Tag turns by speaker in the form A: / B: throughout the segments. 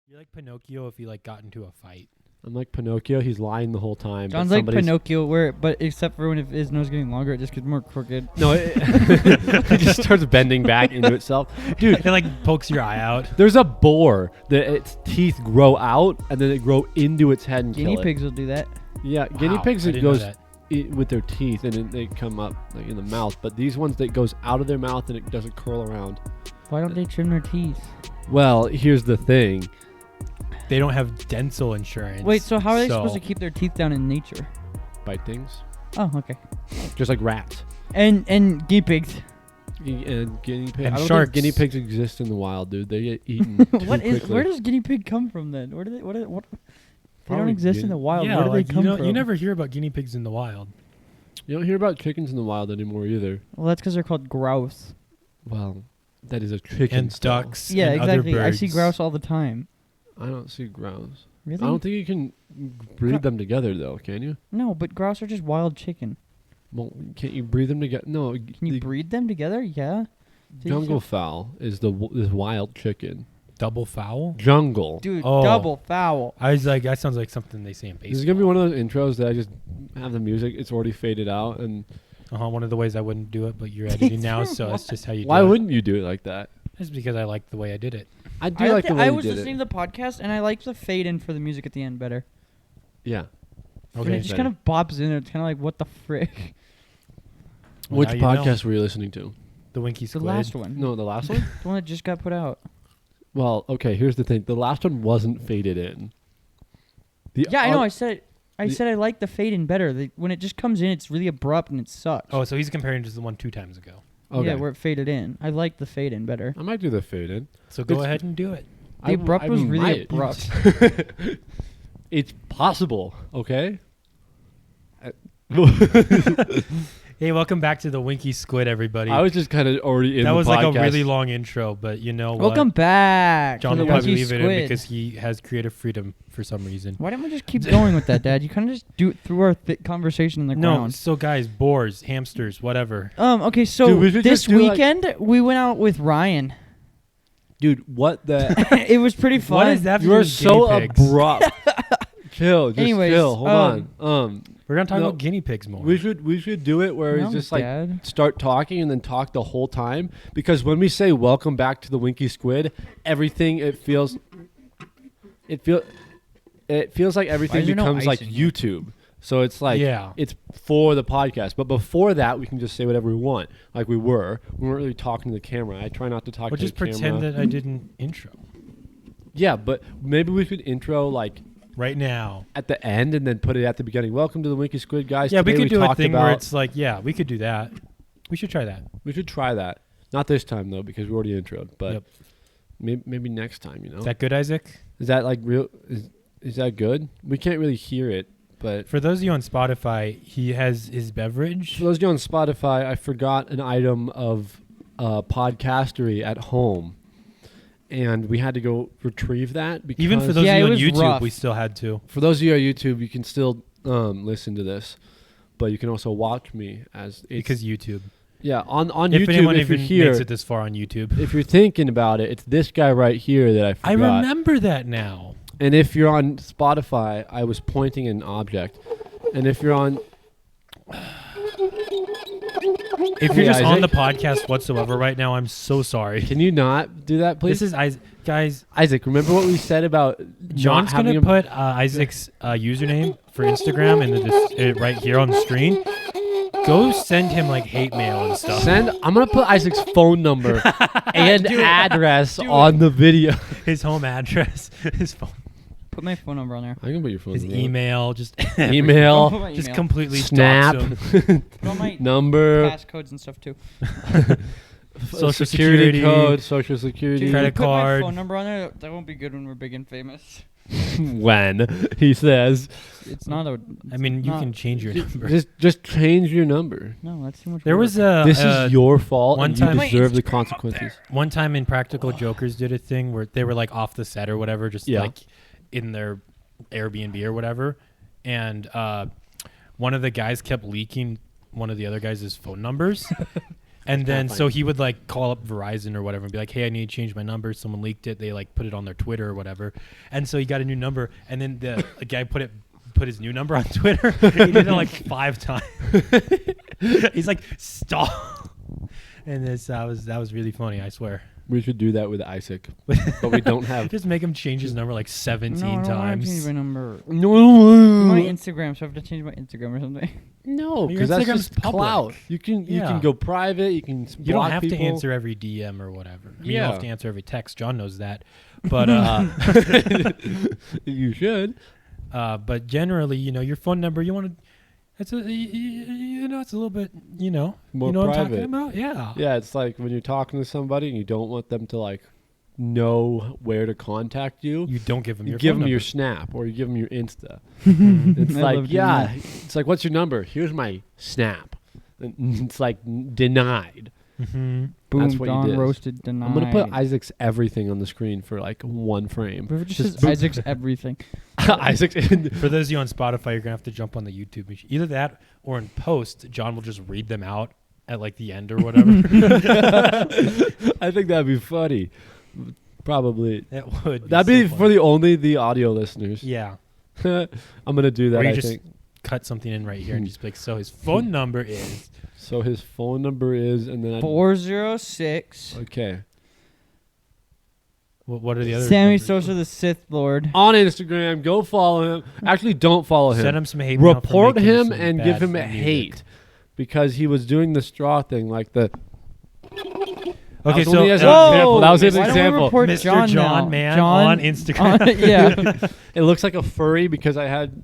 A: You're like Pinocchio if he like got into a fight.
B: I'm like Pinocchio. He's lying the whole time.
C: John's like Pinocchio, but except for when his nose getting longer, it just gets more crooked.
B: No, it just starts bending back into itself. Dude,
A: It like pokes your eye out.
B: there's a boar that its teeth grow out and then they grow into its head and
C: Guinea
B: kill
C: pigs will do that.
B: it. Yeah, guinea
A: Wow,
B: pigs
A: I
B: it
A: didn't know
B: goes
A: that.
B: with their teeth and then they come up like in the mouth. But these ones that goes out of their mouth and it doesn't curl around.
C: Why don't they trim their teeth?
B: Well, here's the thing.
A: They don't have dental insurance.
C: Wait, so how are they supposed to keep their teeth down in nature?
B: Bite things.
C: Oh, okay.
B: Just like rats.
C: And guinea pigs.
B: And guinea pigs.
A: And
B: I don't
A: sharks.
B: think guinea pigs exist in the wild, dude. They get eaten too quickly.
C: Where does guinea pig come from then? Where do they? What? They don't
B: Probably
C: exist in the wild.
A: Yeah,
C: Where do
A: like,
C: they come from?
A: you never hear about guinea pigs in the wild.
B: You don't hear about chickens in the wild anymore either.
C: Well, that's because they're called grouse.
B: Well, that is a chicken.
A: And
B: still.
A: ducks.
C: Yeah,
A: and
C: exactly.
A: Other
C: I
A: birds.
C: see grouse all the time.
B: I don't see grouse.
C: Really?
B: I don't think you can breed them together though, can you?
C: No, but grouse are just wild chicken.
B: Well, can't you breed them together? No.
C: Can you breed them together? Yeah.
B: Jungle fowl is is wild chicken.
A: Double fowl?
B: Jungle.
C: Dude,
A: Oh.
C: double fowl.
A: I was like, that sounds like something they say in
B: This is
A: baseball.
B: gonna be one of those intros that I just have the music. It's already faded out, and
A: One of the ways I wouldn't do it, but you're editing now, so that's just how you
B: why
A: do it.
B: wouldn't you do it like that?
A: It's because I like the way I did it.
B: I do like the way
C: I
B: you
C: was
B: did
C: listening
B: it.
C: to the podcast and I liked the fade in for the music at the end better.
B: Yeah.
C: And
A: Okay.
C: it just kind of bops in. It's kind of like, what the frick?
A: Well,
B: Which
A: now you know.
B: podcast were you listening to?
A: The Winky
C: The
A: Squid.
C: last one.
B: No, the last one.
C: The one that just got put out.
B: Well, okay. Here's the thing. The last one wasn't faded in.
C: Yeah, I know. I
B: oth-
C: said I like the fade in better. When it just comes in, it's really abrupt and it sucks.
A: Oh, so he's comparing to the one 2 times ago.
B: Okay.
C: Yeah, where it faded in. I like the fade in better.
B: I might do the fade in.
A: So go
B: It's-
A: ahead and do it.
C: The abrupt was really
B: might.
C: abrupt.
B: It's possible. Okay.
A: Hey, welcome back to the Winky Squid, everybody.
B: I was just kind of already in
A: that
B: the
A: was
B: podcast.
A: like a really long intro, but you know what?
C: Welcome back.
A: John
C: to
A: will
C: the
A: probably
C: Winky
A: leave it in
C: Squid.
A: because he has creative freedom for some reason.
C: Why didn't we just keep going with that, Dad? You kind of just do it through our conversation in the
A: No,
C: ground.
A: so guys, boars, hamsters, whatever.
C: Okay, so
B: Dude, we should
C: this
B: just do, like-
C: weekend we went out with Ryan.
B: Dude, what the?
C: It was pretty fun.
A: What is that?
B: You are so abrupt. Chill. Just
C: Anyways,
B: chill. Hold on.
A: We're gonna talk
B: No,
A: about guinea pigs more.
B: We should do it where
C: No,
B: it's just like
C: Dad.
B: start talking and then talk the whole time, because when we say welcome back to the Winky Squid, everything it feels like everything
C: there no
B: becomes
C: ice
B: like
C: in here?
B: YouTube. So it's like
A: Yeah.
B: it's for the podcast, but before that we can just say whatever we want, like we weren't really talking to the camera. I try not to talk
A: Or
B: to
A: just
B: the camera.
A: pretend that I didn't intro
B: Yeah, but maybe we could intro like
A: right now.
B: at the end and then put it at the beginning. Welcome to the Winky Squid, guys.
A: Yeah, we
B: Today
A: could do a
B: talked
A: thing
B: about,
A: where it's like, yeah, we could do that. We should try that.
B: we should try that. Not this time though, because we already introed. But
A: Yep.
B: maybe next time. You know,
A: Is that good, Isaac?
B: is that like real? Is that good? We can't really hear it, but
A: For those of you on Spotify, he has his beverage.
B: for those of you on Spotify, I forgot an item of podcastery at home, and we had to go retrieve that. Because
A: Even for those
C: Yeah,
A: of you
C: it
A: on
C: was
A: YouTube,
C: rough.
A: we still had to.
B: for those of you on YouTube, you can still listen to this, but you can also watch me as it's,
A: Because YouTube.
B: yeah on
A: If
B: YouTube.
A: anyone
B: If you're
A: even
B: here,
A: makes it this far on YouTube.
B: if you're thinking about it, it's this guy right here that I forgot.
A: I remember that now.
B: And if you're on Spotify, I was pointing an object. And if you're on,
A: If you're
B: Hey,
A: just on the
B: Isaac?
A: podcast whatsoever right now, I'm so sorry.
B: can you not do that, please?
A: This is Isaac. Guys,
B: Isaac, remember what we said about
A: John's
B: not having
A: going to put Isaac's username for Instagram right here on the screen. Go send him like hate mail and stuff.
B: I'm gonna put Isaac's phone number and
A: Do it.
B: address
A: Do
B: on the video.
A: His home address, his phone,
C: Put my phone number on there.
B: I can put your phone
A: his
B: number.
A: email, just
C: Don't put
B: email,
C: my
A: just
C: email.
A: completely
B: snap,
A: stalks him.
C: Put all my
B: number,
C: passcodes and stuff too.
A: Social
B: security
A: security,
B: code, social security.
C: Dude,
A: Credit
C: put
A: card.
C: my phone number on there. That won't be good when we're big and famous.
B: When he says,
C: It's not a.
A: I mean, you
C: not-
A: can change your number.
B: just change your number.
C: No, that's too much.
A: There
C: work.
A: was a
B: This is your fault,
A: one
B: and you
A: time-
B: deserve the consequences.
A: one time in Practical Jokers did a thing where they were like off the set or whatever, just
B: Yeah.
A: like in their Airbnb or whatever, and one of the guys kept leaking one of the other guys' phone numbers. And then
B: kinda
A: so
B: funny.
A: he would like call up Verizon or whatever and be like, "Hey, I need to change my number. Someone leaked it. They like put it on their Twitter or whatever." And so he got a new number, and then the guy put his new number on Twitter. He did it like 5 times. He's like, "Stop!" And that was really funny. I swear.
B: We should do that with Isaac, but we don't have.
A: Just make him change his number like 17
C: No, I don't want to change
A: times.
C: my number. My
B: No,
C: Instagram, so I have to change my Instagram or something.
B: no,
A: Your
B: because that's
A: Instagram's
B: just
A: public.
B: clout. You can
A: Yeah.
B: go private. You can
A: You don't
B: block
A: have
B: people.
A: to answer every DM or whatever. I mean, you don't
B: Yeah.
A: have to answer every text. John knows that. But
B: You should.
A: but generally, your phone number, you want to. It's it's a little bit,
B: More
A: you know what I'm talking
B: private.
A: about? Yeah.
B: Yeah, it's like when you're talking to somebody and you don't want them to like know where to contact you.
A: You don't give them
B: You
A: your
B: give
A: phone
B: them your
A: number.
B: Snap or you give them your Insta.
A: Mhm.
B: It's
C: I
B: like,
C: love doing
B: yeah,
C: that.
B: it's like, what's your number? Here's my Snap. And it's like denied.
A: Mhm.
C: Boom,
B: That's what you
C: Don
B: did.
C: roasted denied.
B: I'm gonna put Isaac's everything on the screen for like one frame.
C: But if it just
B: Just
C: says
B: boom.
C: Isaac's everything.
B: Isaac's in.
A: For those of you on Spotify, you're gonna have to jump on the YouTube machine. Either that or in post, John will just read them out at like the end or whatever.
B: I think that'd be funny. Probably.
A: That would.
B: That'd
A: so
B: be
A: funny.
B: for the audio listeners.
A: Yeah.
B: I'm gonna do that.
A: Or you
B: I
A: just
B: think.
A: cut something in right here and just be like, so his phone number is.
B: So his phone number is, and then
C: 406.
B: okay.
A: What are the other?
C: Sammy
A: numbers?
C: Sosa, the Sith Lord.
B: On Instagram, go follow him. Actually, don't follow him.
A: Send him some hate mail for
B: Report
A: making
B: him
A: some
B: and
A: bad
B: give him
A: music.
B: hate because he was doing the straw thing, like the.
A: Okay,
B: was only
A: so
B: as an
C: Whoa!
B: example. That was his
C: Why don't we
B: example.
C: report
A: Mr.
C: John,
A: John
C: now?
A: Man
C: John
A: on Instagram.
C: yeah,
B: It looks like a furry because I had.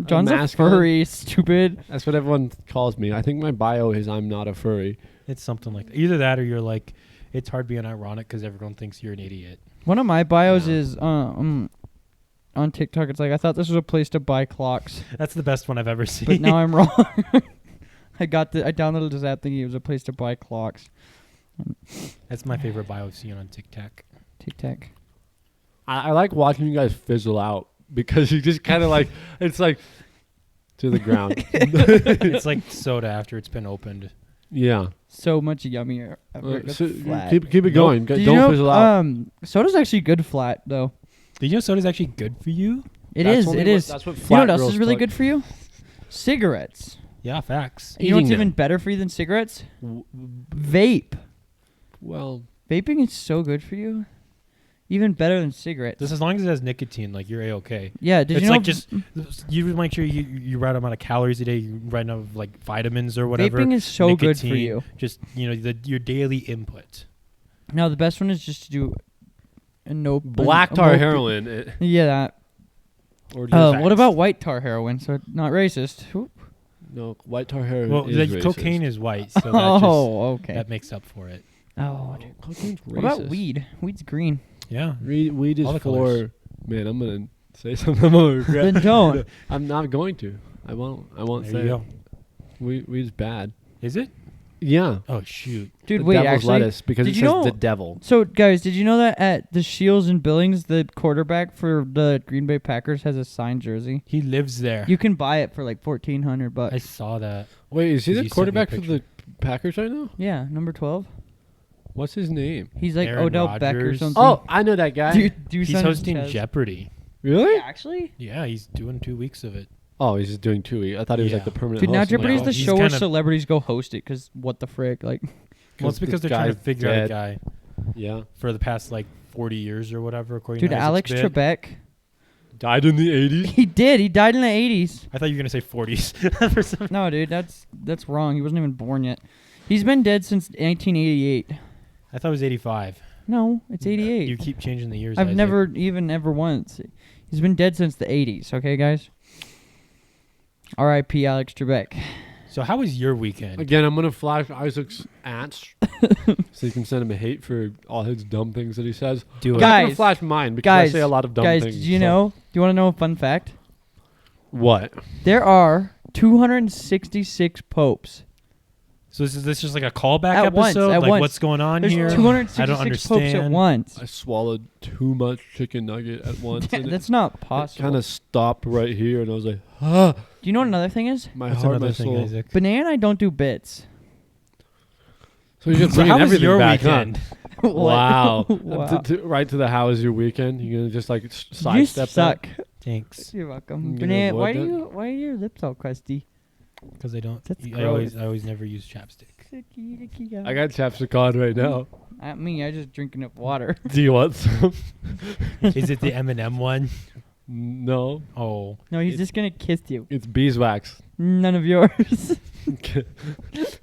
C: John's a
B: mask on.
C: furry. Stupid.
B: That's what everyone calls me. I think my bio is I'm not a furry.
A: It's something like that. Either that or you're like, it's hard being ironic because everyone thinks you're an idiot.
C: One of my bios
B: Yeah.
C: is on TikTok. It's like I thought this was a place to buy clocks,
A: That's the best one I've ever seen.
C: but now I'm wrong. I downloaded this app thinking it was a place to buy clocks.
A: That's my favorite bio I've seen on TikTok.
C: TikTok.
B: I like watching you guys fizzle out because you just kind of like it's like to the ground.
A: It's like soda after it's been opened.
B: Yeah.
C: So much yummier.
B: So
C: Flat.
B: keep it going.
C: Did
B: Don't
C: you know,
B: fizzle out.
C: soda's actually good flat though.
A: Did you know soda's actually good for you?
C: It
B: That's
C: is.
B: only
C: It
B: what-
C: is.
B: That's what
C: You know
B: flat
C: what else
B: girls
C: is really
B: talk-
C: good for you? Cigarettes.
A: Yeah, facts.
C: You know what's
B: Eating them.
C: even better for you than cigarettes?
B: W-
C: Vape.
B: Well,
C: Vaping is so good for you. Even better than cigarettes.
A: Just as long as it has nicotine, like you're a-okay.
C: Yeah, did
A: It's
C: you know
A: like just you make sure you write amount of calories a day. You write enough like vitamins or whatever.
C: vaping is so good for
A: nicotine,
C: you.
A: Just your daily input.
C: Now the best one is just to do a no
B: black
C: a
B: tar
C: no-
B: heroin.
C: Yeah, that.
B: Or just
C: What about white tar heroin? So not racist. Whoop.
B: no white tar heroin?
A: Well,
B: is
A: like,
B: racist.
A: cocaine is white, so
C: Oh, okay.
A: that makes up for it.
C: Oh, dude.
B: Cocaine's
C: What about
B: racist.
C: weed? Weed's green.
A: Yeah.
B: Weed is
A: All the
B: for.
A: colors.
B: Man, I'm gonna say something I'm gonna regret.
C: Then don't.
B: I'm not going to. I won't. I won't
A: There
B: say
A: you go.
B: it. Weed's bad.
A: Is it?
B: Yeah.
A: Oh shoot.
C: Dude,
B: The
C: wait,
B: devil's
C: actually.
B: lettuce because
C: did
B: it
C: you
B: says
C: know-
B: the devil.
C: So, guys, did you know that at the Shields and Billings, the quarterback for the Green Bay Packers has a signed jersey?
A: He lives there.
C: You can buy it for like $1,400.
A: I saw that.
B: Wait, is he
A: 'Cause
B: the
A: you sent me a
B: quarterback for
A: picture.
B: the Packers right now?
C: Yeah, number 12.
B: What's his name?
C: He's like
A: Aaron
C: Odell Beck or
A: Rodgers.
C: something.
B: Oh, I know that guy.
C: Dude,
A: He's hosting Jeopardy.
B: Really?
C: Yeah, actually?
A: Yeah, he's doing 2 weeks of it.
B: Oh, he's just doing 2 weeks. I thought he was like
A: Yeah.
B: the permanent
C: Dude, now
B: host. I'm like,
C: Jeopardy's
B: oh,
C: the
A: he's
C: show where
A: kinda-
C: celebrities go host it because what the frick? Like,
A: Well, it's because
B: this
A: they're trying to
B: guy's
A: figure out a
B: dead.
A: guy
B: Yeah.
A: for the past like 40 years or whatever, according
C: dude,
A: to
C: Alex
A: Isaac's bit.
C: Trebek.
B: Died in the 80s.
C: He did. He died in the 80s.
A: I thought you were gonna say 40s. For some-
C: No, dude, that's wrong. He wasn't even born yet. He's been dead since 1988.
A: I thought it was 85.
C: No, it's 88.
A: You keep changing the years.
C: I've
A: Isaac.
C: never once. He's been dead since the 80s, okay, guys? R.I.P. Alex Trebek.
A: So how was your weekend?
B: Again, I'm gonna flash Isaac's ants so you can send him a hate for all his dumb things that he says.
A: Do
B: I'm
A: it.
B: not gonna
C: Guys,
B: flash mine because
C: guys,
B: I say a lot of dumb
C: Guys,
B: things.
C: did you
B: so-
C: know? Do you want to know a fun fact?
B: what?
C: There are 266 popes.
A: So is this just like a callback
C: At once,
A: episode?
C: at
A: Like
C: once.
A: what's going on
C: There's
A: here? I
C: 266
A: don't
C: popes at
A: understand.
C: once.
B: I swallowed too much chicken nugget at once. and
C: That's not
B: it
C: possible.
B: kind of stopped right here, and I was like, ah,
C: Do you know what another thing is?
B: my
A: What's
B: heart,
A: another
B: my
A: thing,
B: soul.
A: Isaac?
C: Banana and I don't do bits.
B: So you're just
A: So
B: bringing
A: how was
B: everything
A: your
B: back,
A: weekend?
C: What?
B: Wow.
C: Wow.
B: Right to the how was your weekend? You're gonna just like
C: You
B: sidestep
C: suck.
A: Thanks.
C: You're welcome.
B: You gonna
C: Banana,
B: avoid
C: why are your lips all crusty?
A: Because I don't.
C: That's
A: I always never use chapstick.
B: that? I got chapstick on right now.
C: At me, I just drinking up water.
B: Do you want some?
A: Is it the M&M one?
B: No,
A: Oh,
C: No, he's just gonna kiss you.
B: it's beeswax.
C: None of yours.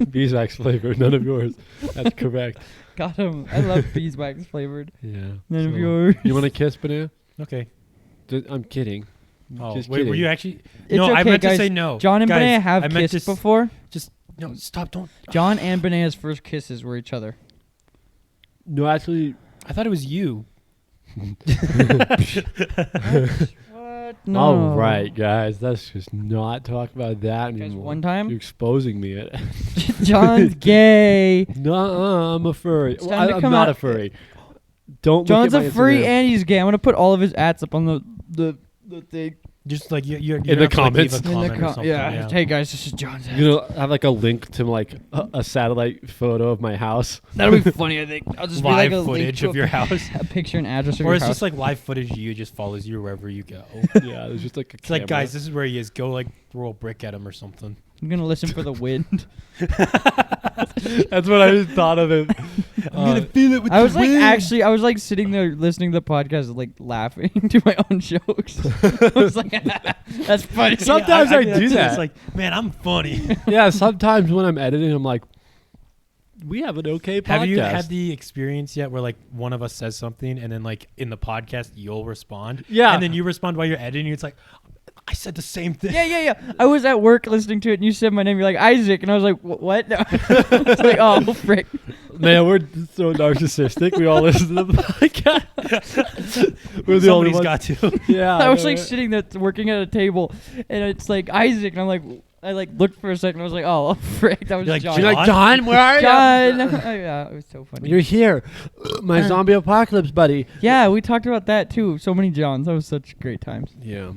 B: Beeswax flavor, none of yours. That's correct.
C: Got him. I love beeswax flavored.
B: Yeah.
C: None of
B: So,
C: yours.
B: You want to kiss, Banana?
A: okay.
B: I'm kidding.
A: Oh,
B: Just
A: wait,
B: kidding.
A: were you actually?
C: It's
A: no, I
C: okay,
A: meant
C: guys.
A: to say no.
C: John and
A: Guys,
C: Banana have
A: I meant
C: kissed
A: to
C: before.
A: No, stop! Don't.
C: John and Banana's first kisses were each other.
B: No, actually,
A: I thought it was you.
C: What? No.
B: all right, guys. Let's just not talk about that
C: Guys,
B: anymore.
C: one time?
B: You're exposing me.
C: John's gay.
B: No, I'm a furry.
C: It's
B: Well,
C: time to
B: I'm
C: come
B: not
C: out.
B: a furry. Don't
C: John's
B: look
C: a
B: at my
C: furry
B: Instagram.
C: and he's gay. I'm gonna put all of his ads up on the thing.
A: Just like you're
B: In
A: gonna
B: the
A: have to, like, leave
B: comments.
A: a
C: In the
A: comment or
C: com-
A: something,
C: yeah. Hey guys, this is John's ad.
B: You're gonna have like a link to like a satellite photo of my house.
C: That'll be funny. I think I'll just
A: Live
C: be like a link
A: footage
C: to
A: of your house.
C: a picture and address of
A: Or
C: your
A: it's
C: house.
A: just like live footage of you just follows you wherever you go.
B: Yeah, there's just like a
A: It's like, guys, this is where he is. Go like throw a brick at him or something.
C: I'm gonna listen for the wind.
B: That's what I just thought of it.
A: feel it with
C: I was like sitting there listening to the podcast, like laughing to my own jokes. I was like, that's funny.
B: Sometimes I do
A: It's
B: that.
A: like, man, I'm funny.
B: Yeah, sometimes when I'm editing, I'm like, we have an okay podcast.
A: Have you had the experience yet where like one of us says something and then like in the podcast you'll respond?
B: Yeah.
A: And then you respond while you're editing. It's like, I said the same thing.
C: Yeah. I was at work listening to it, and you said my name. You're like Isaac, and I was like, what? I was like, oh frick.
B: Man, we're so narcissistic. We all listen to the podcast. We're the only
A: Somebody's
B: ones.
A: got to.
B: Yeah,
C: I was
B: know,
C: like
B: right?
C: sitting there working at a table, and it's like Isaac, and I'm like, I like looked for a second. I was like, oh frick, that was
A: You're like,
C: John.
B: You're like, John, where are
C: John. Yeah, it was so funny.
B: You're here. My zombie apocalypse buddy.
C: Yeah, we talked about that too. So many Johns. That was such great times.
B: Yeah.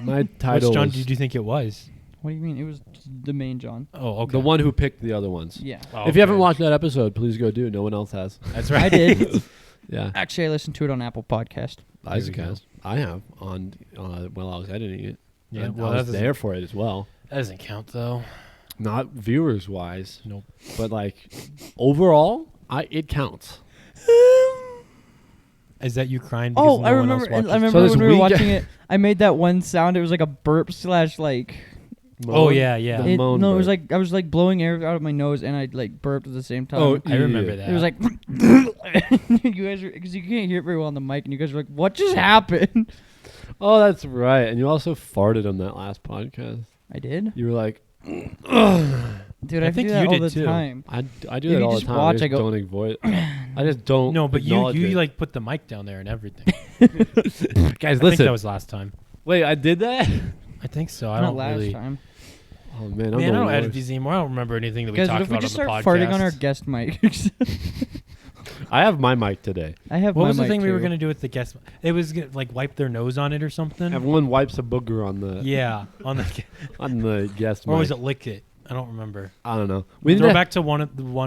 B: My title
A: Which John
B: was
A: did you think it was?
C: What do you mean? It was the main John.
A: Oh, okay.
B: the one who picked the other ones.
C: Yeah,
A: Oh,
B: If you haven't
A: okay.
B: watched that episode, please go do. No one else has.
A: That's right.
C: I did.
B: Yeah.
C: Actually, I listened to it on Apple Podcast.
B: Isaac
A: There we
B: has. I have on while I was editing it.
A: Yeah,
B: And
A: well,
B: I
A: that
B: was there for it as well.
A: doesn't count though.
B: Not viewers wise,
A: Nope.
B: but like overall, it counts.
A: Is that you crying? Because
C: Oh,
A: no
C: I
A: one
C: remember.
A: else
C: I
A: watches?
C: remember
B: this
C: when we were
B: weekend-
C: watching it. I made that one sound. It was like a burp slash like.
A: Oh,
B: Moan.
A: yeah, yeah.
B: The
C: It,
B: moan
C: no, it was
B: burp.
C: like I was like blowing air out of my nose and I like burped at the same time.
B: Oh,
A: I remember
B: yeah.
A: that.
C: It was like you guys because you can't hear it very well on the mic, and you guys were like, "What just happened?"
B: Oh, that's right. And you also farted on that last podcast.
C: I did,
B: You were like,
C: dude.
A: I
C: I
A: think
C: do that
A: you
C: all
A: did
C: the
A: too.
C: time.
B: I do
C: If
B: that
C: you
B: all the
C: just
B: time.
C: watch,
B: I
C: I
B: just
C: go,
B: don't avoid. I just don't.
A: No, but you
B: acknowledge it.
A: like put the mic down there and everything.
B: guys,
A: I think
B: listen.
A: that was last time.
B: Wait, I did that.
A: I think so. I
C: Not
A: don't
C: last
A: really.
C: time.
B: Oh man,
A: Man,
B: I'm
A: I
B: the
A: don't edit
B: worst.
A: these anymore. I don't remember anything that we
C: Guys,
A: talked
C: what if we
A: about
C: just
A: on
C: start
A: the podcast.
C: farting on our guest mics?
B: I have my mic today.
C: I have.
A: What
C: my
A: was the
C: mic
A: thing we were
C: too.
A: gonna do with the guest? It was gonna, like wipe their nose on it or something.
B: Everyone wipes a booger on the
A: Yeah, on the.
B: on the guest
A: Or
B: mic.
A: was it lick it? I don't remember.
B: I don't know. We need
A: Throw
B: to,
A: back to one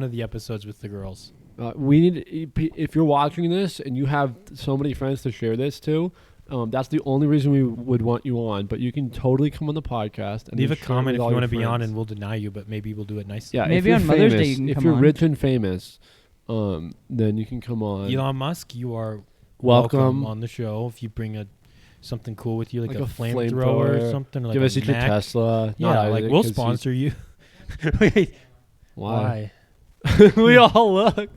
A: of the episodes with the girls.
B: we need if you're watching this and you have so many friends to share this to. That's the only reason we would want you on. But you can totally come on the podcast and
A: Leave
B: then
A: a
B: share it
A: comment
B: with
A: if
B: all
A: you
B: your
A: want to be on,
B: friends.
A: and we'll deny you, but maybe we'll do it nicely.
B: Yeah, if
C: Maybe
B: you're
C: on Mother's Day
B: famous,
C: you can
B: if
C: come
B: you're
C: on.
B: rich and famous, then you can come on.
A: Elon Musk, you are
B: Welcome.
A: on the show. If you bring something cool with you, like a
B: flamethrower,
A: flamethrower or something, or like
B: Give
A: a
B: us each a
A: Mac.
B: Tesla.
A: Yeah,
B: not
A: like
B: Isaac,
A: we'll
B: 'cause
A: sponsor you. Wait,
B: Why?
A: why?
B: We all look.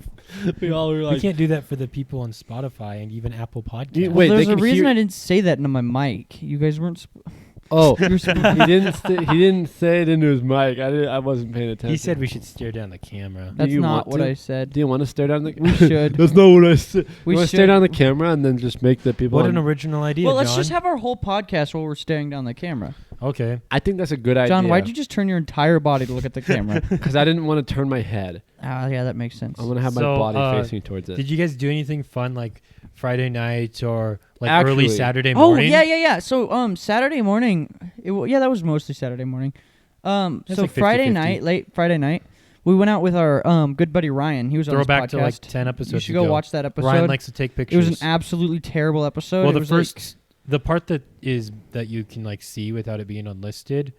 B: We all were
A: We
B: like,
A: can't do that for the people on Spotify and even Apple Podcasts.
B: You-
C: Well,
B: wait, they
C: there's a
B: can
C: reason
B: hear-
C: I didn't say that into my mic. You guys weren't.
B: oh, he didn't say it into his mic. I wasn't paying attention.
A: He said we should stare down the camera.
C: That's
B: you
C: not
B: want
C: what
B: to?
C: I said.
B: Do you want to stare down the?
C: We should.
B: That's not what I said.
C: We
B: you want to
C: should.
B: stare down the camera and then just make the people.
A: What
B: on-
A: an original idea,
C: Well, let's
A: John.
C: just have our whole podcast while we're staring down the camera.
A: Okay.
B: I think that's a good idea.
C: John, why'd you just turn your entire body to look at the camera?
B: Because I didn't want to turn my head.
C: Ah, yeah, that makes sense.
B: I want to have my
A: So,
B: body facing towards it.
A: Did you guys do anything fun like Friday night or like
B: Actually-
A: early Saturday
C: Oh
A: morning?
C: yeah. So Saturday morning, that was mostly Saturday morning.
A: That's
C: So
A: like
C: Friday
A: 50-50.
C: night, late Friday night, We went out with our good buddy Ryan. He was on this
A: Throwback
C: podcast.
A: to like 10 episodes
C: You should go
A: ago.
C: watch that episode.
A: Ryan likes to take
C: It
A: pictures.
C: was an absolutely terrible episode.
A: Well,
C: It
A: the
C: was
A: first, the part that you can like see without it being unlisted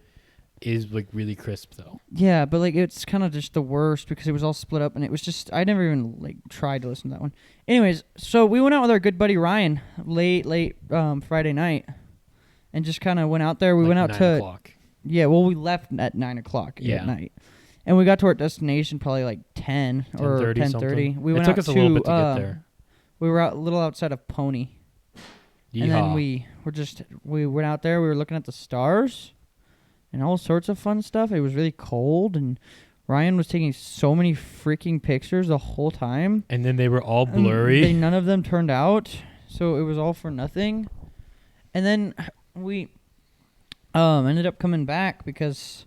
A: is like really crisp though.
C: yeah, but like it's kind of just the worst because it was all split up and it was just I never even like tried to listen to that one. Anyways, so we went out with our good buddy Ryan late Friday night, and just kind of went out there. We
A: Like
C: went out
A: 9
C: to
A: o'clock.
C: yeah. Well, we left at 9:00
A: Yeah.
C: at night, and we got to our destination probably like 10 or
A: 10:30
C: 10:30.
A: something.
C: We
A: It
C: went
A: took
C: out
A: us a
C: to
A: little bit to get there.
C: we were out a little outside of Pony. And then
A: Yeehaw.
C: we went out there, we were looking at the stars and all sorts of fun stuff. It was really cold and Ryan was taking so many freaking pictures the whole time.
A: And then they were all
C: And
A: blurry.
C: none of them turned out, so it was all for nothing. And then we ended up coming back because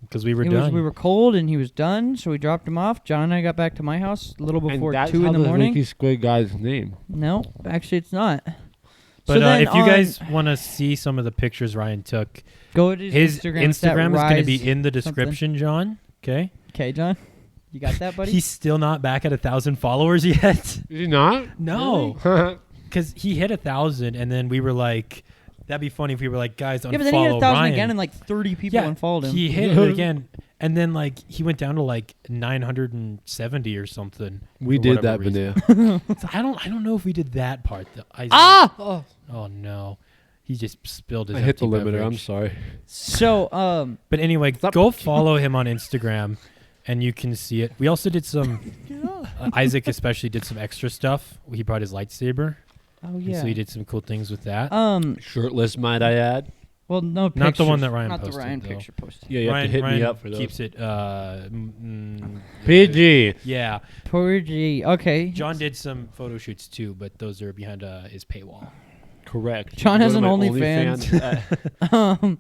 A: Because we were done.
C: we were cold and he was done, so we dropped him off. John and I got back to my house a little before
B: and that's
C: 2
B: how
C: in the
B: the
C: morning.
B: Winky Squid guy's name.
C: No, actually it's not.
A: But
C: So then
A: if you
C: on-
A: guys want to see some of the pictures Ryan took,
C: go to
A: his
C: Instagram. It's that
A: Instagram is going to be
C: Rise
A: in the
C: something.
A: description, John. Okay.
C: Okay, John, you got that, buddy?
A: He's still not back at 1,000 followers yet.
B: Is he not?
A: No,
B: Really?
A: because he hit 1,000, and then we were like, "That'd be funny if we were like, guys, unfollow
C: Yeah, but then he had 1,000
A: Ryan."
C: again, and like 30 people
A: Yeah,
C: unfollowed him.
A: He hit it again, and then like he went down to like 970 or something.
B: We
A: for
B: did
A: whatever
B: that,
A: reason.
B: Vanilla.
A: So I don't know if we did that part though.
B: Oh,
A: Oh no, he just spilled his.
B: I hit the
A: empty
B: limiter. I'm
A: beverage.
B: sorry.
C: So,
A: But anyway,
B: Stop.
A: go follow him on Instagram, and you can see it. We also did some. Isaac especially did some extra stuff. He brought his lightsaber.
C: oh
A: And
C: yeah.
A: so he did some cool things with that.
B: Shirtless, might I add?
C: Well, no,
A: Not the one
C: pictures.
A: that Ryan
C: Not
A: posted,
C: the Ryan
A: though.
C: picture posted.
B: Yeah, you have to hit me up for those.
A: keeps it.
B: PG.
A: Yeah,
C: Poor G. Okay.
A: John did some photo shoots too, but those are behind his paywall.
B: Correct.
C: John
B: Go
C: has
B: to
C: an
B: my
C: OnlyFans.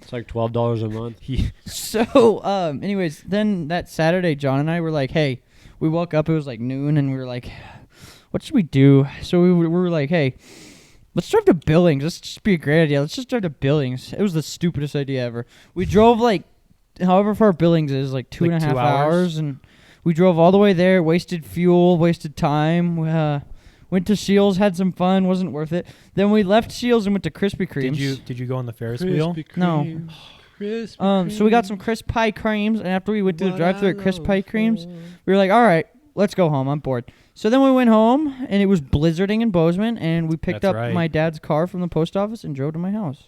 B: It's like $12 a month.
C: So, anyways, then that Saturday, John and I were like, hey, we woke up, it was like noon, and we were like, what should we do? So we were like, hey, let's drive to Billings. Let's just be a great idea. Let's just drive to Billings. It was the stupidest idea ever. We drove like, however far Billings is, like two
A: Like
C: and a half
A: 2 hours?
C: hours, and we drove all the way there, wasted fuel, wasted time. Went to Shields, had some fun, wasn't worth it. Then we left Shields and went to Krispy Kreme's.
A: Did you go on the Ferris wheel?
C: No.
B: Krispy
C: So we got some crisp pie creams, and after we went to the drive-thru at crisp pie creams, we were like, all right, let's go home. I'm bored. So then we went home, and it was blizzarding in Bozeman, and we picked
A: That's
C: up
A: right.
C: my dad's car from the post office and drove to my house.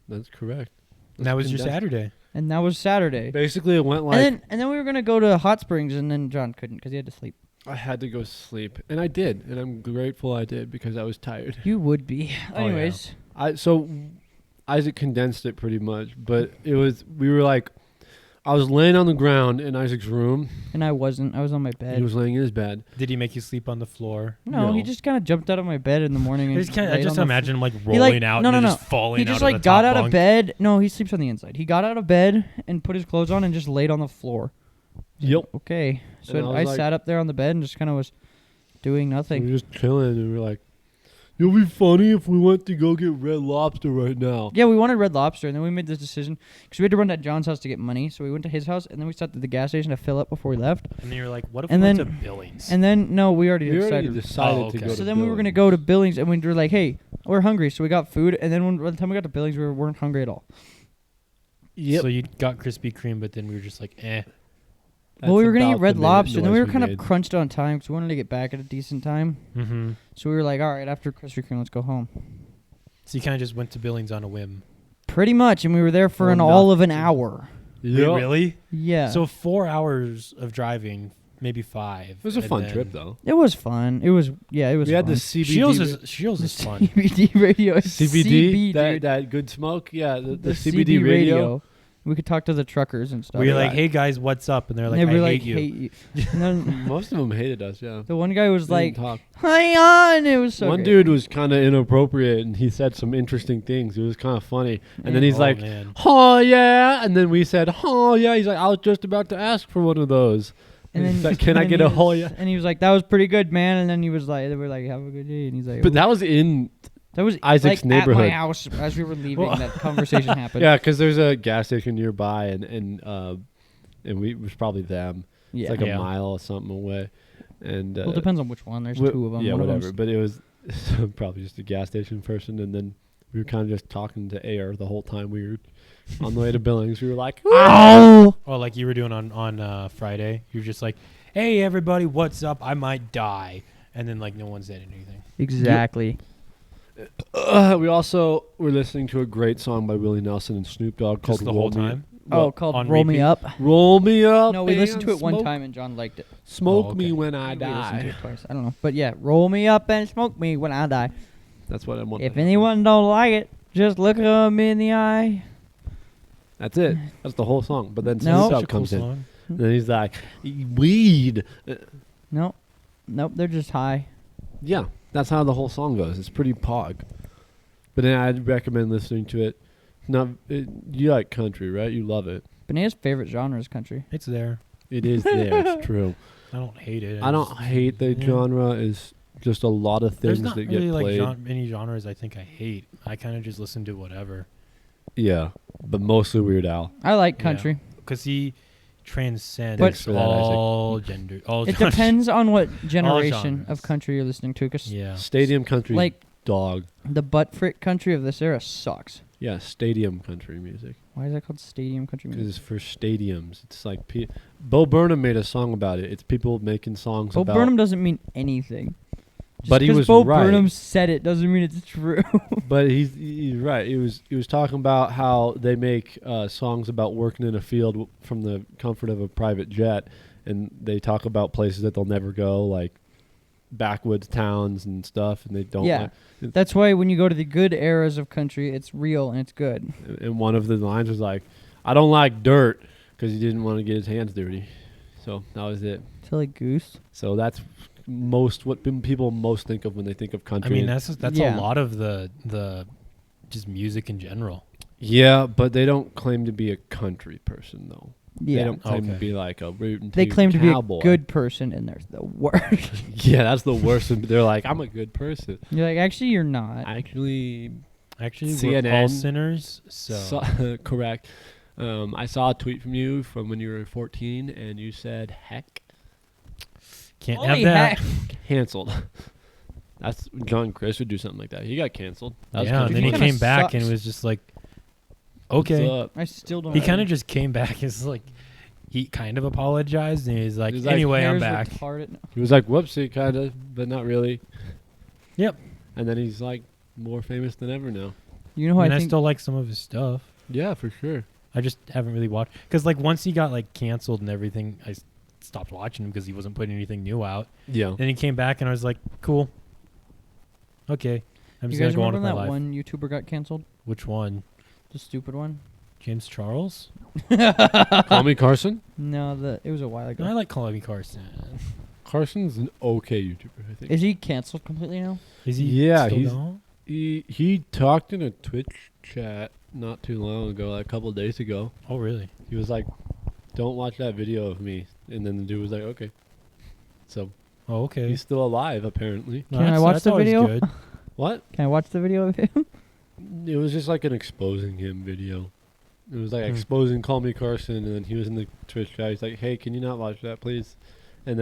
B: That's correct.
A: And that was your
B: That's-
A: Saturday.
C: And that was Saturday.
B: Basically, it went like
C: and then we were gonna go to Hot Springs, and then John couldn't because he had to sleep.
B: I had to go sleep, and I did, and I'm grateful I did because I was tired.
C: You would be.
A: Oh, yeah.
C: Anyways,
B: So Isaac condensed it pretty much, but we were like, I was laying on the ground in Isaac's room.
C: and I wasn't. I was on my bed.
B: He was laying in his bed.
A: Did he make you sleep on the floor?
C: No, he
B: No.
C: just kind of jumped out of my bed in the morning.
A: I
C: And
A: just, I
C: laid
A: just
C: on the
A: imagine him like
C: He,
A: rolling
C: like-
A: out
C: no,
A: and
C: no,
A: just falling
C: He
A: out
C: just
A: of
C: like
A: the
C: got
A: top
C: out of
A: bunk.
C: bed. No, he sleeps on the inside. He got out of bed and put his clothes on and just laid on the floor.
B: Yep.
C: Okay.
B: And
C: So
B: I
C: I
B: was like-
C: sat up there on the bed and just kind of was doing
B: We
C: nothing.
B: were just chilling, and we were like, "It'll be funny if we went to go get Red Lobster right now."
C: Yeah, we wanted Red Lobster, and then we made this decision because we had to run to John's house to get money. So we went to his house, and then we stopped at the gas station to fill up before we left.
A: And then you're like, what if
C: And
A: we went
C: then-
A: to Billings?
C: And then no, we already
B: We
C: decided.
B: already decided
A: Oh,
B: to
A: okay.
B: go.
C: So
B: to
C: then we were gonna
B: Billings.
C: go to Billings, and we were like, "Hey, we're hungry," so we got food. And then by the time we got to Billings, we weren't hungry at all.
B: Yep.
A: So you got Krispy Kreme, but then we were just like, eh.
B: That's
C: Well, we were gonna eat
B: about
C: Red
B: the
C: Lobster, and then we
B: noise
C: were kind of
B: made.
C: crunched on time because we wanted to get back at a decent time.
A: Mm-hmm.
C: So we were like, "All right, after Krispy Kreme, let's go home."
A: So you kind of just went to Billings on a whim.
C: Pretty much, and we were there for
B: Or
C: an all of an
B: nothing.
C: hour.
A: Wait,
B: Yep.
A: really?
C: Yeah.
A: So 4 hours of driving, maybe 5.
B: It was a
A: and
B: fun
A: then-
B: trip, though.
C: it was fun. It was it was.
B: We had
C: fun.
B: the CBD.
A: Shields is fun.
C: CBD radio.
B: CBD,
C: dude.
B: that good smoke. Yeah, the
C: the
B: CBD radio.
C: We could talk to the truckers and stuff.
A: Where you're
B: Yeah.
A: like, hey guys, what's up? And they're like,
C: And
A: I
C: they'd be
A: hate
C: like,
A: you.
C: hate you. And then
B: Most of them hated us. Yeah.
C: the one guy was
B: They
C: like,
B: didn't talk.
C: "Hang on!" It was so.
B: One
C: great.
B: dude was kind of inappropriate, and he said some interesting things. It was kind of funny. And then
C: Yeah.
B: he's
A: Oh,
B: like,
A: man.
B: "Oh yeah," and then we said, "Oh yeah." He's like, "I was just about to ask for one of those." And he's like, "Can I
C: and
B: get
C: he
B: a
C: was-
B: "Oh yeah"?
C: And he was like, "That was pretty good, man." And then he was like, "They were like, have a good day." And he's like,
B: But that was in
C: that was
B: Isaac's
C: like, at my
B: neighborhood.
C: house as we were leaving.
B: Well-
C: that conversation happened.
B: yeah, because there's a gas station nearby, and it was probably them.
C: Yeah.
B: It's like
A: Yeah.
B: a mile or something away. And
C: Well, it depends on which one. There's
B: wh-
C: two of them.
B: Yeah,
C: one of
B: whatever.
C: them's
B: But it was probably just a gas station person, and then we were kind of just talking to air the whole time we were on the way to Billings. We were like,
C: ow.
A: Oh, like you were doing on Friday. You're just like, hey everybody, what's up? I might die, and then like no one said anything.
C: Exactly.
B: we also were listening to a great song by Willie Nelson and Snoop Dogg called
A: Just the
B: Roll
A: whole
B: Me-
A: time.
C: Oh,
B: what?
C: called
A: on
C: "Roll Me
A: repeat?
C: Up."
B: Roll Me Up.
C: No, we listened to
B: and
C: it one
B: smoke-
C: time and John liked it.
B: Smoke
A: Oh,
B: me
A: okay.
B: when I
C: Maybe we listened to
B: die.
C: it twice. I don't know, but yeah, roll me up and smoke me when I die.
B: That's what I want.
C: If anyone don't like it, just look 'em in the eye.
B: That's it. That's the whole song. But then
C: No.
B: Snoop
A: Such
B: Dogg
A: a cool
B: comes in.
A: song.
B: Then he's like, weed.
C: Nope, they're just high.
B: Yeah, that's how the whole song goes. It's pretty pog. But then I'd recommend listening to it. You like country, right? You love it.
C: Bana's favorite genre is country.
A: It's there.
B: It is there. It's true.
A: I don't hate it.
B: I don't
A: just-
B: hate the
A: yeah.
B: genre. Is just a lot of
A: There's
B: things
A: not
B: that
A: really
B: get
A: like
B: played.
A: any genres I think I hate. I kind of just listen to whatever.
B: Yeah, but mostly Weird Al.
C: I like
A: Yeah.
C: country.
A: Because he transcends
C: Thanks
B: for that, Isaac.
A: all gender. All
C: It
A: genres.
C: depends on what generation
A: genres.
C: of country you're listening to. Cause
A: Yeah.
B: Stadium country,
C: like
B: dog.
C: the butt frick country of this era sucks.
B: Yeah, stadium country music.
C: Why is that called stadium country
B: Because
C: music?
B: it's for stadiums. It's like Bo Burnham made a song about it. It's people making songs
C: Bo
B: about.
C: Burnham doesn't mean anything. Just
B: But he
C: 'cause
B: was
C: Bo
B: right.
C: Burnham said it doesn't mean it's true.
B: But he's right. He was talking about how they make songs about working in a field from the comfort of a private jet, and they talk about places that they'll never go, like backwoods towns and stuff, and they don't.
C: Yeah. That's why when you go to the good eras of country, it's real and it's good.
B: And one of the lines was like, "I don't like dirt," because he didn't want to get his hands dirty. So that was it.
C: Silly goose.
B: So that's what people most think of when they think of
A: I
B: country.
A: mean, that's
C: Yeah.
A: a lot of the just music in general.
B: yeah, but they don't claim to be a country person though. They
C: Yeah.
B: don't claim to
A: Okay.
B: be like a rootin'
C: They
B: tootin'
C: claim to be a
B: cowboy.
C: good person, and they're the worst.
B: Yeah, that's the worst. They're like, I'm a good person.
C: You're like, actually, you're not.
B: Actually,
A: Actually, we're all
B: CNN
A: sinners. So
B: correct. I saw a tweet from you from when you were 14, and you said, "Heck,
A: can't
C: Holy
A: have that.
C: heck.
B: canceled." That's John Chris would do something like that. He got canceled. That was
A: Yeah, and
B: country
A: then he
B: music.
C: Kinda
A: came back and
C: sucks.
A: was just like,
B: What's
A: okay.
B: up?
C: I still don't.
A: He kind of just came back. It's like he kind of apologized, and he's like,
B: He's like,
A: anyway, I'm
C: Hair's
A: back.
C: retarded.
B: He was like, "Whoopsie," kind of, but not really.
A: Yep.
B: And then he's like more famous than ever now.
C: You know who
A: And
C: I
A: I
C: think?
A: still like some of his stuff.
B: Yeah, for sure.
A: I just haven't really watched because like once he got like canceled and everything, I stopped watching him because he wasn't putting anything new out.
B: Yeah.
A: Then he came back and I was like, cool. Okay, I'm
C: You
A: just gonna
C: guys
A: go on
C: remember
A: with my
C: that
A: life.
C: one YouTuber got canceled?
A: Which one?
C: The stupid one?
A: James Charles?
B: Call me Carson.
C: No, it was a while
A: I
C: ago.
A: like Chloe Carson.
B: Carson's an okay YouTuber, I think.
C: Is he canceled completely now?
A: Is he?
B: Yeah,
A: still
B: he's-
A: gone?
B: He talked in a Twitch chat not too long ago, like a couple of days ago.
A: Oh really?
B: He was like, "Don't watch that video of me," and then the dude was like, "Okay." So
A: Oh okay.
B: he's still alive, apparently.
A: No,
C: Can I
A: that's-
C: watch
A: that's
C: the
A: always
C: video?
A: good.
B: What?
C: Can I watch the video of him?
B: It was just like an exposing him video. It was like
A: Hmm.
B: exposing Call Me Carson, and then he was in the Twitch chat. He's like, "Hey, can you not watch that, please?" And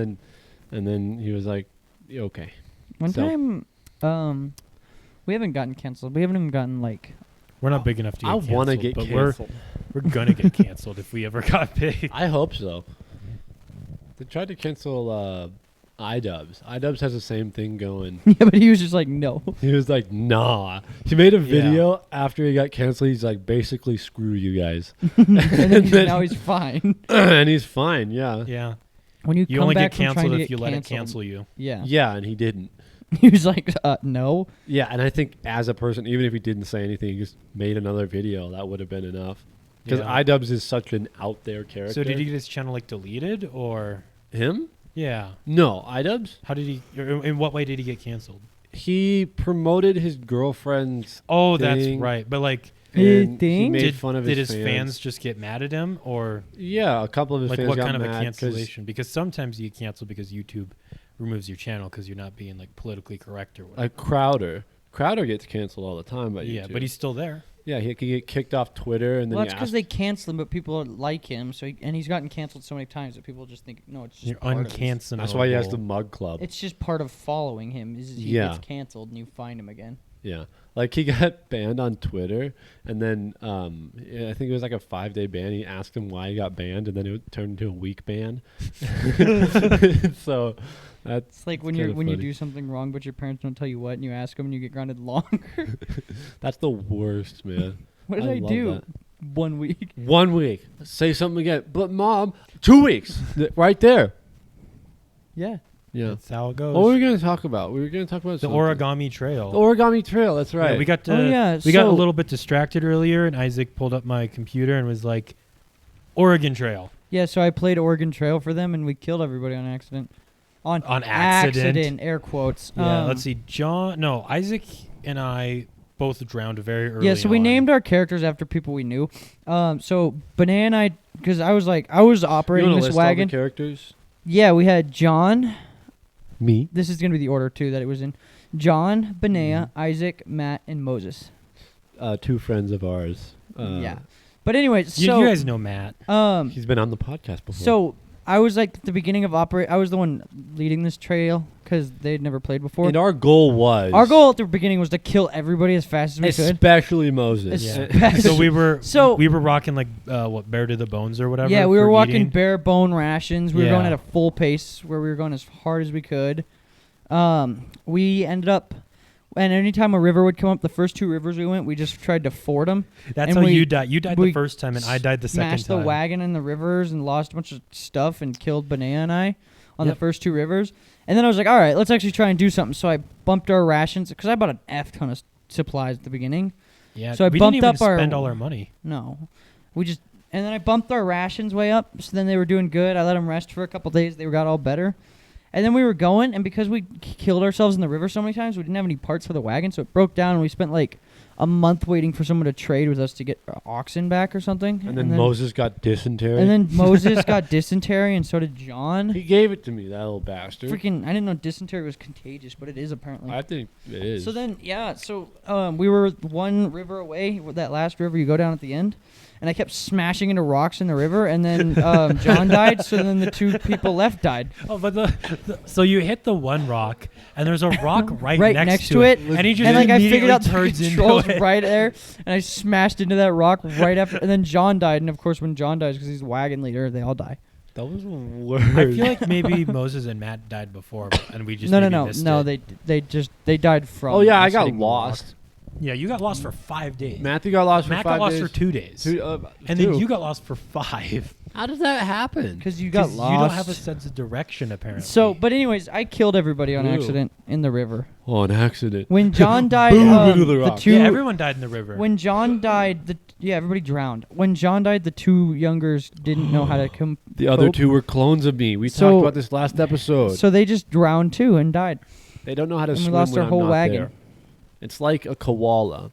B: then he was like, "Yeah, "Okay."
C: One
B: So-
C: time, we haven't gotten canceled. We haven't even gotten like.
A: We're not big enough to get
B: I
A: canceled.
B: want to get
A: but
B: canceled.
A: We're gonna get canceled if we ever got big.
B: I hope so. They tried to cancel iDubbbz. iDubbbz has the same thing going.
C: Yeah, but he was just like, no.
B: He was like, "Nah." He made a video after he got canceled. He's like, basically, screw you guys.
C: And then
B: then-
C: now he's fine.
B: And he's fine, yeah.
A: Yeah.
C: When you
A: You
C: come
A: only
C: back
A: get
C: from trying
A: canceled
C: to
A: if
C: get
A: you let it
C: canceled-
A: cancel you.
C: Yeah.
B: Yeah, and he didn't.
C: He was like, no.
B: Yeah, and I think as a person, even if he didn't say anything, he just made another video, that would have been enough. Because
A: Yeah.
B: iDubbbz is such an out there character.
A: So did he get his channel like deleted or?
B: Him?
A: Yeah.
B: No, iDubbbz.
A: How did he? Or in what way did he get canceled?
B: He promoted his girlfriend's
A: Oh, that's
B: thing.
A: right. But like,
C: Hey,
B: and he
C: thing?
B: made
A: did,
B: fun of
A: did
B: his
A: fans just get mad at him, or
B: Yeah, a couple of his
A: like
B: fans
A: what
B: got
A: kind of a
B: mad 'cause-
A: cancellation? Because sometimes you get canceled because YouTube removes your channel because you're not being like politically correct or whatever.
B: Like Crowder. Crowder gets canceled all the time by
A: Yeah,
B: YouTube.
A: but he's still there.
B: Yeah, he could get kicked off Twitter, and then
C: Well,
B: he
C: that's because
B: asked,
C: they cancel him, but people like him. So and he's gotten canceled so many times that people just think, no, it's just
A: You're
C: part of his-
A: uncancelable.
B: that's why he has the mug club.
C: It's just part of following him. Is he
B: Yeah.
C: gets canceled and you find him again.
B: Yeah, like he got banned on Twitter, and then yeah, I think it was like a 5-day ban. He asked him why he got banned, and then it turned into a week ban. So that's
C: It's like when
B: kinda
C: you
B: funny.
C: do something wrong, but your parents don't tell you what, and you ask them, and you get grounded longer.
B: That's the worst, man.
C: What did I
B: love
C: do?
B: that.
C: 1 week.
B: 1 week. Say something again. But mom, 2 weeks. Right there.
C: Yeah.
B: Yeah.
A: That's how it goes.
B: What were we going to talk about? We were going to talk about
A: the
B: something.
A: origami trail.
B: The origami trail. That's right.
A: Yeah, we got
C: Oh, yeah,
A: we got a
C: so-
A: little bit distracted earlier, and Isaac pulled up my computer and was like, "Oregon Trail."
C: Yeah, so I played Oregon Trail for them, and we killed everybody on accident. On
A: accident.
C: air quotes.
A: Yeah, let's see. Isaac and I both drowned very early.
C: Yeah, so we
A: on.
C: named our characters after people we knew. So Banana and I, because I was operating
B: you wanna
C: this
B: list all the
C: wagon.
B: characters?
C: Yeah, we had John.
B: Me.
C: This is gonna be the order too that it was in. John, Banana, Isaac, Matt, and Moses.
B: 2 friends of ours.
C: Yeah. But anyways,
A: You,
C: so
A: you guys know Matt.
B: He's been on the podcast before.
C: so I was like at the beginning of I was the one leading this trail because they'd never played before.
B: and our goal was...
C: Our goal at the beginning was to kill everybody as fast as we could.
B: Especially Moses.
A: Yeah. So we were
C: So-
A: we were rocking like what bare to the bones or whatever.
C: Yeah, we were
A: for
C: walking
A: eating.
C: bare bone rations. We were going
A: Yeah.
C: at a full pace where we were going as hard as we could. We ended up, and anytime a river would come up, the first 2 rivers we went, we just tried to ford them.
A: That's
C: and
A: how
C: we-
A: you died. You died
C: we
A: the first time, and I died the second
C: Smashed
A: time.
C: the wagon in the rivers and lost a bunch of stuff and killed Banana and I on the
A: Yep.
C: first 2 rivers. And then I was like, all right, let's actually try and do something. So I bumped our rations because I bought an F ton of supplies at the beginning.
A: Yeah,
C: So I
A: we
C: bumped
A: didn't even
C: up our-
A: spend all our money.
C: No. And then I bumped our rations way up, so then they were doing good. I let them rest for a couple days. They got all better. And then we were going, and because we killed ourselves in the river so many times, we didn't have any parts for the wagon, so it broke down, and we spent like a month waiting for someone to trade with us to get oxen back or something.
B: And then Moses got dysentery.
C: And then Moses got dysentery, and so did John.
B: he gave it to me, that little bastard.
C: Freaking, I didn't know dysentery was contagious, but it is apparently.
B: I think it is.
C: So then, yeah, we were 1 river away. That last river you go down at the end, and I kept smashing into rocks in the river, and then John died. So then the 2 people left died.
A: Oh, but so you hit the one rock, and there's a rock right,
C: Next to it,
A: and he just
C: and like I figured
A: immediately
C: out the
A: turns
C: controls
A: into it.
C: right there, and I smashed into that rock right after. And then John died, and of course, when John dies, because he's the wagon leader, they all die.
B: that was worse.
A: I feel like maybe Moses and Matt died before, and we just
C: No,
A: maybe missed it.
C: they died from.
B: Oh, yeah, I
C: us
B: got
C: hitting the rock.
B: lost.
A: Yeah, you got lost for 5 days.
B: Matthew got lost for
A: Matt
B: 5
A: got lost
B: days.
A: for 2 days, and
B: two.
A: then you got lost for 5.
B: How does that happen?
C: Because you got
A: 'Cause
C: lost.
A: You don't have a sense of direction, apparently.
C: So, but anyways, I killed everybody on
B: Ew.
C: accident in the river.
B: Oh, an accident.
C: When John died,
B: Boom into the
C: the
B: rock.
C: 2
A: yeah, everyone died in the river.
C: when John died, everybody drowned. When John died, the 2 youngers didn't know how to come.
B: The other
C: cope.
B: 2 were clones of me. We
C: So-
B: talked about this last episode.
C: So they just drowned too and died.
B: They don't know how to
C: and we
B: swim
C: lost
B: when
C: our
B: I'm
C: whole
B: not
C: wagon.
B: there. It's like a koala.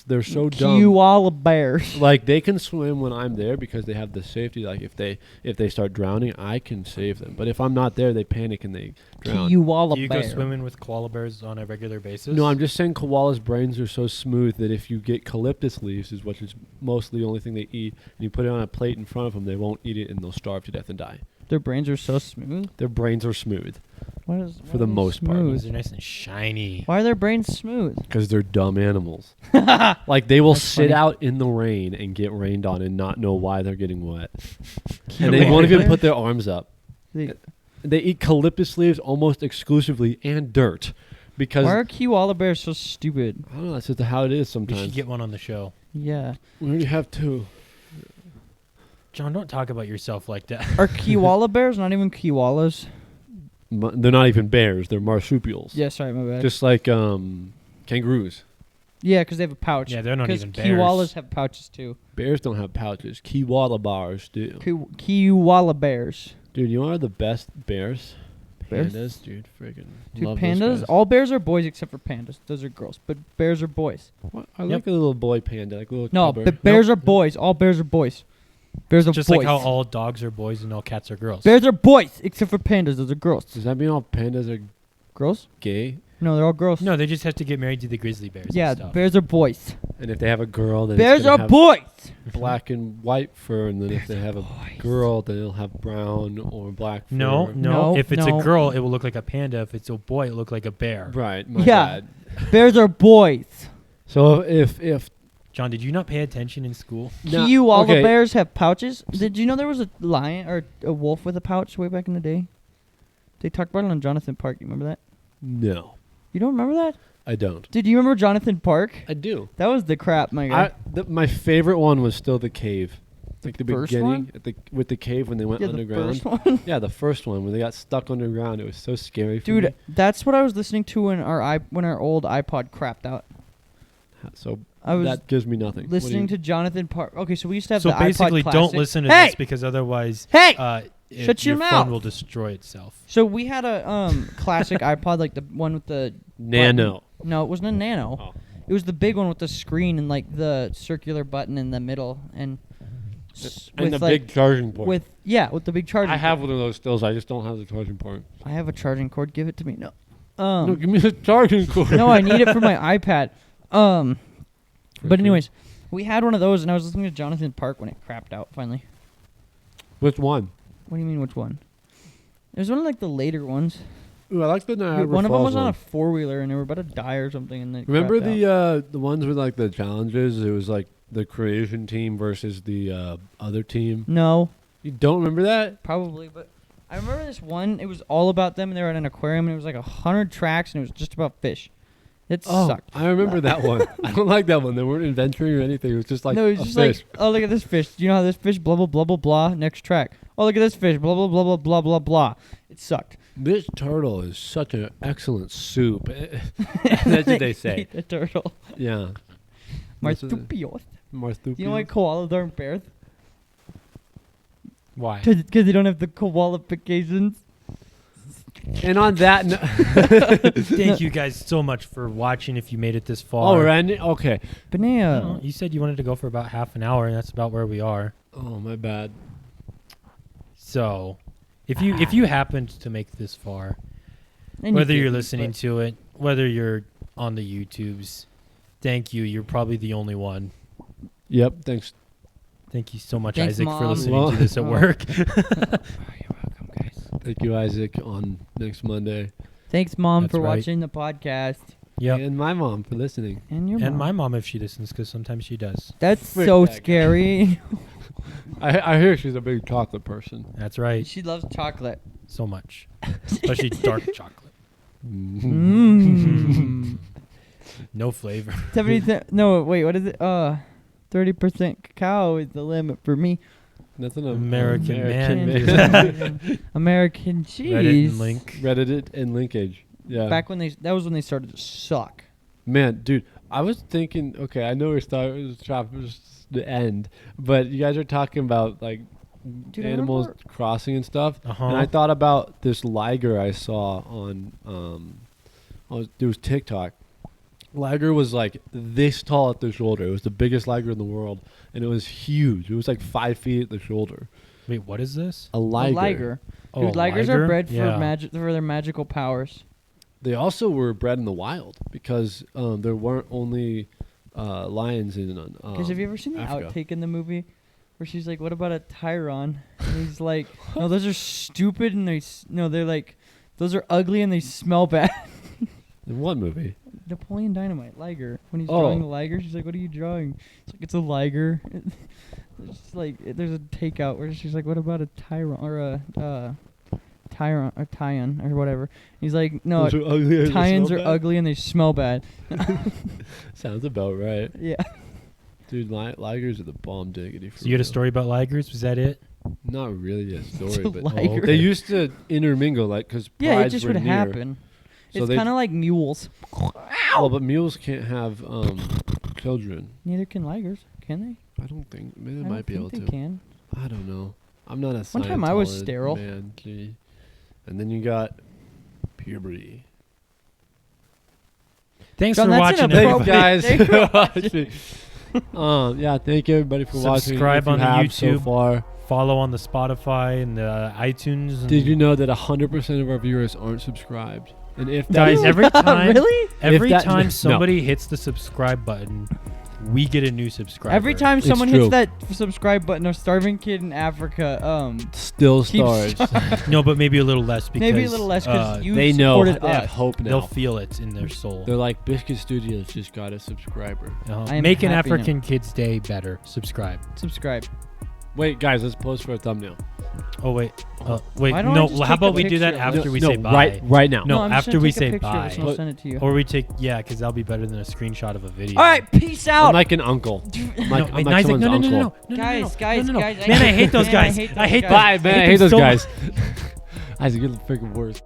B: They're so dumb.
C: Koala bears.
B: Like they can swim when I'm there because they have the safety. Like if they start drowning, I can save them. But if I'm not there, they panic and they drown.
C: Koala
A: Do you
C: bear.
A: go swimming with koala bears on a regular basis?
B: No, I'm just saying koalas' brains are so smooth that if you get eucalyptus leaves, which is mostly the only thing they eat, and you put it on a plate in front of them, they won't eat it and they'll starve to death and die.
C: Their brains are so smooth.
B: Their brains are smooth
C: What is
B: For the most part.
C: smooth?
A: They're nice and shiny.
C: Why are their brains smooth?
B: because they're dumb animals. Like they will
C: That's
B: sit
C: funny.
B: out in the rain and get rained on and not know why they're getting wet.
C: Koala
B: And they won't even
C: bear?
B: put their arms up.
C: They-
B: They eat eucalyptus leaves almost exclusively and dirt. Because
C: Why are koala bears so stupid?
B: I don't know, that's just how it is
A: We
B: sometimes.
A: should get one on the show.
C: Yeah.
B: We already have 2.
A: John, don't talk about yourself like that.
C: Are koala bears not even koalas?
B: They're not even bears, they're marsupials.
C: Yeah, sorry, my bad.
B: Just like kangaroos.
C: Yeah, because they have a pouch.
A: Yeah, they're not
C: 'Cause
A: even bears.
C: koalas have pouches too.
B: Bears don't have pouches. Koala bars do.
C: Koala bears.
B: Dude, you know what are the best bears?
C: Bears?
B: Pandas, dude. Freaking
C: Dude,
B: love
C: pandas.
B: those guys.
C: All bears are boys except for pandas. Those are girls. But bears are boys.
B: What? I
A: Yep.
B: like a little boy panda, like a little
C: No,
B: cubber.
C: but bears are boys. All bears are boys. Bears are
A: Just
C: boys.
A: like how all dogs are boys and all cats are girls.
C: Bears are boys except for pandas. Those are girls.
B: Does that mean all pandas are
C: Girls?
B: gay?
C: No, they're all girls.
A: No, they just have to get married to the grizzly bears.
C: Yeah,
A: and stuff.
C: bears are boys.
B: And if they have a girl, then
C: Bears
B: it's gonna
C: are
B: have
C: boys.
B: black and white fur, and then if they have a girl, then it'll have brown or black fur.
A: No.
C: No,
A: If it's
C: no.
A: a girl, it will look like a panda. If it's a boy, it will look like a bear.
B: Right. My
C: Yeah.
B: bad.
C: Bears are boys.
B: So if
A: John, did you not pay attention in school?
B: no,
C: All
B: okay,
C: the bears have pouches. Did you know there was a lion or a wolf with a pouch way back in the day? They talked about it on Jonathan Park. You remember that?
B: No,
C: You don't remember that?
B: I don't.
C: Dude, you remember Jonathan Park?
B: I do.
C: That was the crap, my guy.
B: My favorite one was still the cave, like the
C: first
B: beginning
C: one?
B: with the cave when they went
C: Yeah, the
B: underground.
C: first one.
B: Yeah, the first one when they got stuck underground. It was so scary. For me.
C: Dude, that's what I was listening to when our old iPod crapped out.
B: So
C: I was
B: that gives me nothing.
C: listening to Jonathan Park. Okay, so we used to have
A: So
C: the
A: basically,
C: iPod
A: don't
C: Classic.
A: listen to
C: Hey!
A: this because otherwise,
C: Hey!
A: your
C: Shut your
A: phone
C: mouth.
A: will destroy itself.
C: So we had a classic iPod, like the one with the
B: Nano.
C: button. No, it wasn't a Nano.
B: Oh.
C: It was the big one with the screen and like the circular button in the middle and
B: And the
C: with, like,
B: big charging port.
C: with the big charging.
B: I have one of those stills. I just don't have the charging port.
C: I have a charging cord. Give it to me. No.
B: No, give me the charging cord.
C: No, I need it for my iPad.
B: For
C: But
B: sure.
C: anyways, we had one of those, and I was listening to Jonathan Park when it crapped out finally.
B: Which one?
C: What do you mean, which one? It was one of like the later ones.
B: Ooh, I like the Niagara
C: One of them
B: Falls
C: was on a
B: one.
C: 4-wheeler, and they were about to die or something. And they
B: Remember
C: crapped out.
B: the ones with like the challenges? It was like the creation team versus the other team.
C: No,
B: You don't remember that?
C: probably, but I remember this one. It was all about them, and they were at an aquarium, and it was like 100 tracks, and it was just about fish. It sucked.
B: I remember that one. I don't like that one. They weren't adventuring or anything. It was just like
C: no, it was
B: a
C: just
B: fish.
C: like, oh, look at this fish. Do you know how this fish? Blah blah blah blah blah. Next track. Oh, look at this fish. Blah blah blah blah blah blah blah. It sucked.
B: This turtle is such an excellent soup. That's what they say.
C: Eat the turtle.
B: Yeah.
C: Marsupial.
B: Marsupial.
C: Do you know why koalas aren't bears?
A: Why?
C: Because they don't have the qualifications.
B: And on that
A: Thank you guys so much for watching. If you made it this far,
B: we're ending? Okay.
C: Banana.
A: Well, you said you wanted to go for about half an hour, and that's about where we are.
B: Oh, my bad.
A: So, if you happened to make this far,
C: And
A: whether
C: you
A: you're
C: didn't,
A: listening
C: but-
A: to it, whether you're on the YouTubes, thank you. You're probably the only one.
B: Yep. Thanks.
A: Thank you so much,
C: Thanks,
A: Isaac, for
C: Mom.
A: listening
B: Well-
A: to this at
C: Oh.
A: work.
C: Oh, you're welcome, guys.
B: Thank you, Isaac, on next Monday.
C: Thanks, Mom,
A: That's
C: for
A: right.
C: watching the podcast.
A: Yep.
B: And my mom for listening.
C: And your
A: And
C: mom.
A: my mom, if she listens, because sometimes she does.
C: That's
B: Frick
C: so
B: that guy.
C: scary.
B: I hear she's a big chocolate person.
A: That's right.
C: She loves chocolate.
A: So much. Especially dark chocolate.
C: Mmm.
A: No flavor.
C: 70. No, wait. What is it? 30% cacao is the limit for me.
B: That's an
A: American man.
B: made.
C: American cheese.
A: Reddit and link.
B: Reddit and linkage. Yeah.
C: Back when that was when they started to suck.
B: Man, dude, I was thinking. Okay, I know we're starting the end, but you guys are talking about like
C: Dude, I
B: animals
C: remember-
B: crossing and stuff,
A: Uh-huh.
B: and I thought about this liger I saw on it was TikTok. Liger was like this tall at the shoulder. It was the biggest liger in the world, and it was huge. It was like 5 feet at the shoulder.
A: Wait, what is this?
B: A
C: A
B: liger.
C: liger.
A: Oh,
C: Dude,
A: a
C: ligers
A: liger?
C: are bred
A: Yeah.
C: for their magical powers.
B: They also were bred in the wild because there weren't only lions in.
C: Because have you ever seen the
B: Africa.
C: outtake in the movie where she's like, "What about a Tyron?" And he's like, "No, those are stupid and they're like, those are ugly and they smell bad."
B: In what movie?
C: Napoleon Dynamite, liger. When he's
B: Oh.
C: drawing the liger, she's like, "What are you drawing?" It's like, "It's a liger." It's just like there's a takeout where she's like, "What about a Tyron or a Tyron or Tyon or whatever?" He's like, "No,
B: Those are ugly and they
C: Tyons
B: smell
C: are
B: bad?
C: ugly and they smell bad."
B: Sounds about right.
C: Yeah.
B: Dude, ligers are the bomb diggity. For
A: So you had a
B: real.
A: story about ligers? Was that it?
B: Not really a story,
C: a
B: but
C: liger.
B: they used to intermingle, like, because
C: Yeah, it just would happen.
B: So
C: It's
B: they-
C: kind of like mules.
B: Well, but mules can't have children.
C: Neither can ligers, can they?
B: I don't think. Maybe they
C: I don't
B: might be able
C: think
B: to.
C: they can.
B: I don't know. I'm not a
C: One time I was
B: Scientologist,
C: sterile.
B: Man, gee. And then you got puberty.
A: Thanks
C: John,
A: for
C: that's
A: watching,
C: inappropriate.
B: Thanks,
A: everybody.
B: guys.
C: Thank you for
B: watching. Yeah, thank you everybody for watching.
A: Subscribe
B: if you
A: on the
B: have so
A: YouTube.
B: far.
A: Follow on the Spotify and the iTunes. And
B: Did you know that 100% of our viewers aren't subscribed? And if that
A: Guys, every time,
C: Really?
A: every
B: that-
A: time
B: no.
A: somebody hits the subscribe button, we get a new subscriber.
C: Every time
B: It's
C: someone
B: true.
C: hits that subscribe button, a starving kid in Africa,
B: still
C: keeps
B: stars.
A: No, but maybe a little less because
C: maybe a little less because you
B: They know
C: supported
B: they have
C: us.
B: hope
A: they'll
B: now.
A: feel it in their soul.
B: They're like, Biscuit Studios just got a subscriber.
C: I am
A: Make an
C: happy now.
A: African Kids Day better. Subscribe.
C: Subscribe.
B: Wait, guys, let's pose for a thumbnail.
A: Oh wait, wait.
C: Why don't I
A: No,
C: just
A: how
C: take
A: about
C: a
A: we do that
C: picture of
A: after
C: it?
A: we
B: no,
A: say bye?
B: right now.
A: No,
C: I'm just
A: after
C: gonna
A: we
C: take a
A: say
C: picture of
A: bye.
C: this and I'll send it to you.
A: Or we take because that'll be better than a screenshot of a video.
C: All right, peace out.
B: I'm like an uncle. I'm like,
A: Wait,
B: I'm like
A: Isaac,
B: someone's
A: no,
B: uncle.
C: Guys,
A: no, no, no.
C: guys,
A: Man, I hate those
C: man,
A: guys.
C: I hate
A: I hate
C: those
A: those
B: Bye, man. I hate
A: them
B: those
A: so
B: guys. Isaac, you're the freaking worst.